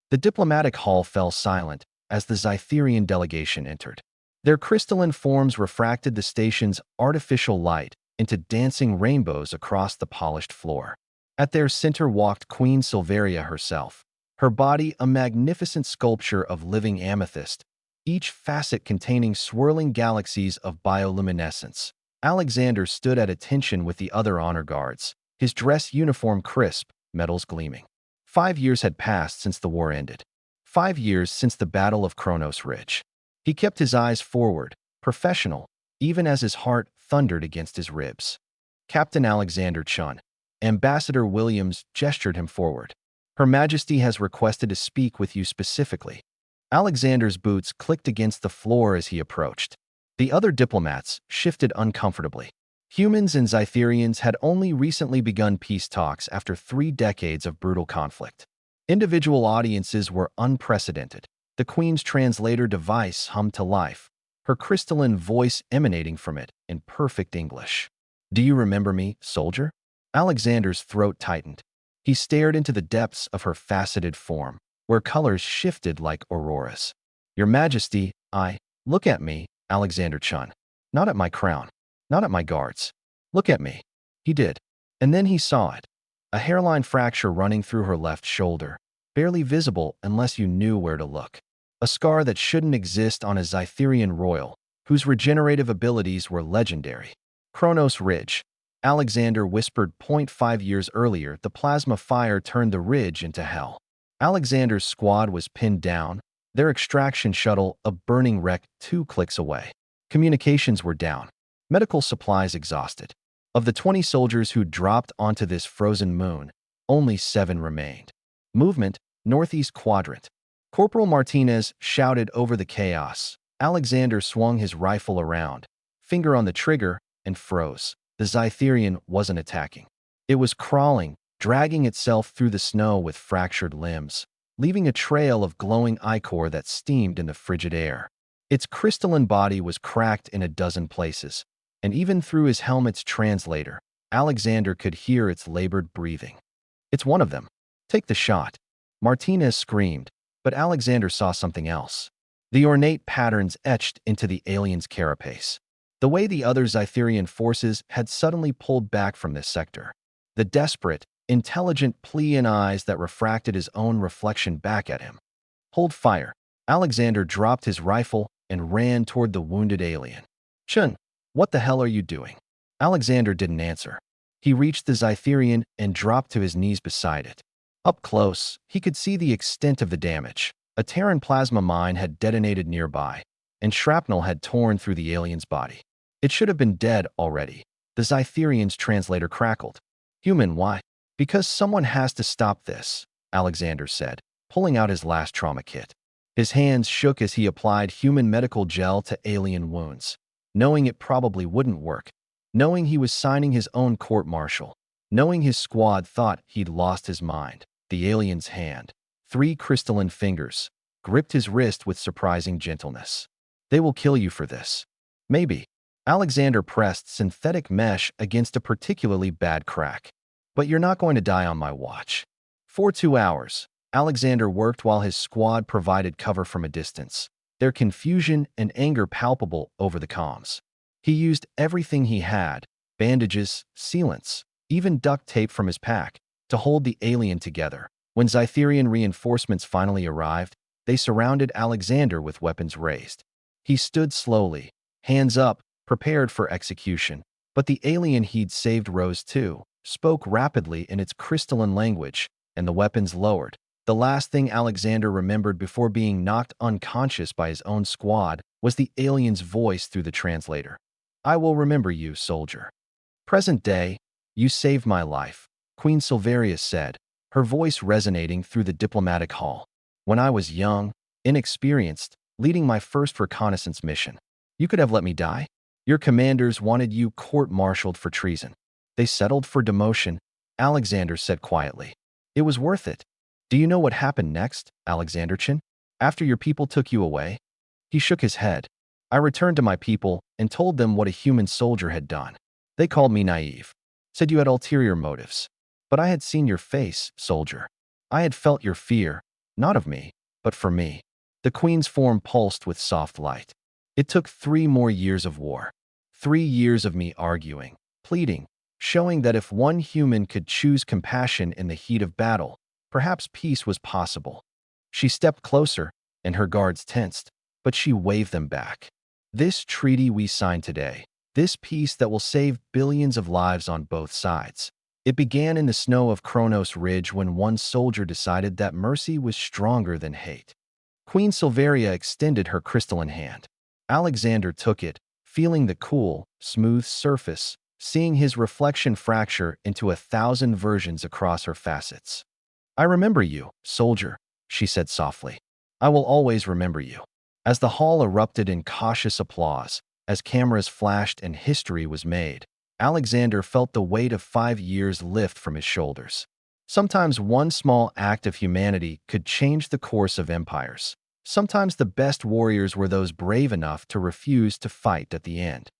The diplomatic hall fell silent as the Zytherian delegation entered. Their crystalline forms refracted the station's artificial light into dancing rainbows across the polished floor. At their center walked Queen Silveria herself, her body a magnificent sculpture of living amethyst, each facet containing swirling galaxies of bioluminescence. Alexander stood at attention with the other honor guards, his dress uniform crisp, metals gleaming. 5 years had passed since the war ended. 5 years since the Battle of Kronos Ridge. He kept his eyes forward, professional, even as his heart thundered against his ribs. Captain Alexander Chun. Ambassador Williams gestured him forward. Her Majesty has requested to speak with you specifically. Alexander's boots clicked against the floor as he approached. The other diplomats shifted uncomfortably. Humans and Zytherians had only recently begun peace talks after 3 decades of brutal conflict. Individual audiences were unprecedented. The Queen's translator device hummed to life, her crystalline voice emanating from it in perfect English. "Do you remember me, soldier?" Alexander's throat tightened. He stared into the depths of her faceted form, where colors shifted like auroras. "Your Majesty, look at me, Alexander Chun. Not at my crown. Not at my guards. Look at me." He did. And then he saw it. A hairline fracture running through her left shoulder, barely visible unless you knew where to look. A scar that shouldn't exist on a Zytherian royal, whose regenerative abilities were legendary. Kronos Ridge. Alexander whispered. 5 years earlier, the plasma fire turned the ridge into hell. Alexander's squad was pinned down, their extraction shuttle a burning wreck 2 clicks away. Communications were down. Medical supplies exhausted. Of the 20 soldiers who dropped onto this frozen moon, only 7 remained. Movement, northeast quadrant. Corporal Martinez shouted over the chaos. Alexander swung his rifle around, finger on the trigger, and froze. The Zytherian wasn't attacking. It was crawling, dragging itself through the snow with fractured limbs, leaving a trail of glowing ichor that steamed in the frigid air. Its crystalline body was cracked in a dozen places, and even through his helmet's translator, Alexander could hear its labored breathing. "It's one of them. Take the shot." Martinez screamed, but Alexander saw something else. The ornate patterns etched into the alien's carapace. The way the other Zytherian forces had suddenly pulled back from this sector. The desperate, intelligent plea in eyes that refracted his own reflection back at him. "Hold fire." Alexander dropped his rifle and ran toward the wounded alien. "Chun, what the hell are you doing?" Alexander didn't answer. He reached the Zytherian and dropped to his knees beside it. Up close, he could see the extent of the damage. A Terran plasma mine had detonated nearby, and shrapnel had torn through the alien's body. It should have been dead already. The Zytherian's translator crackled. "Human, why?" "Because someone has to stop this," Alexander said, pulling out his last trauma kit. His hands shook as he applied human medical gel to alien wounds, knowing it probably wouldn't work, knowing he was signing his own court-martial, knowing his squad thought he'd lost his mind. The alien's hand, 3 crystalline fingers, gripped his wrist with surprising gentleness. "They will kill you for this." "Maybe." Alexander pressed synthetic mesh against a particularly bad crack. "But you're not going to die on my watch." For 2 hours, Alexander worked while his squad provided cover from a distance, their confusion and anger palpable over the comms. He used everything he had, bandages, sealants, even duct tape from his pack, to hold the alien together. When Zytherian reinforcements finally arrived, they surrounded Alexander with weapons raised. He stood slowly, hands up, prepared for execution. But the alien he'd saved rose too, spoke rapidly in its crystalline language, and the weapons lowered. The last thing Alexander remembered before being knocked unconscious by his own squad was the alien's voice through the translator. "I will remember you, soldier. Present day, you saved my life," Queen Silveria said, her voice resonating through the diplomatic hall. "When I was young, inexperienced, leading my first reconnaissance mission, you could have let me die. Your commanders wanted you court-martialed for treason. They settled for demotion," Alexander said quietly. "It was worth it." "Do you know what happened next, Alexanderchin? After your people took you away?" He shook his head. "I returned to my people and told them what a human soldier had done. They called me naive, said you had ulterior motives. But I had seen your face, soldier. I had felt your fear, Not of me, but for me. The queen's form pulsed with soft light. It took 3 more years of war. 3 years of me arguing, pleading, showing that if one human could choose compassion in the heat of battle, perhaps peace was possible. She stepped closer, and her guards tensed, but she waved them back. This treaty we signed today, this peace that will save billions of lives on both sides. It began in the snow of Kronos Ridge when one soldier decided that mercy was stronger than hate. Queen Silveria extended her crystalline hand. Alexander took it, feeling the cool, smooth surface, seeing his reflection fracture into 1,000 versions across her facets. I remember you, soldier, she said softly. I will always remember you. As the hall erupted in cautious applause, as cameras flashed and history was made, Alexander felt the weight of 5 years lift from his shoulders. Sometimes one small act of humanity could change the course of empires. Sometimes the best warriors were those brave enough to refuse to fight at the end.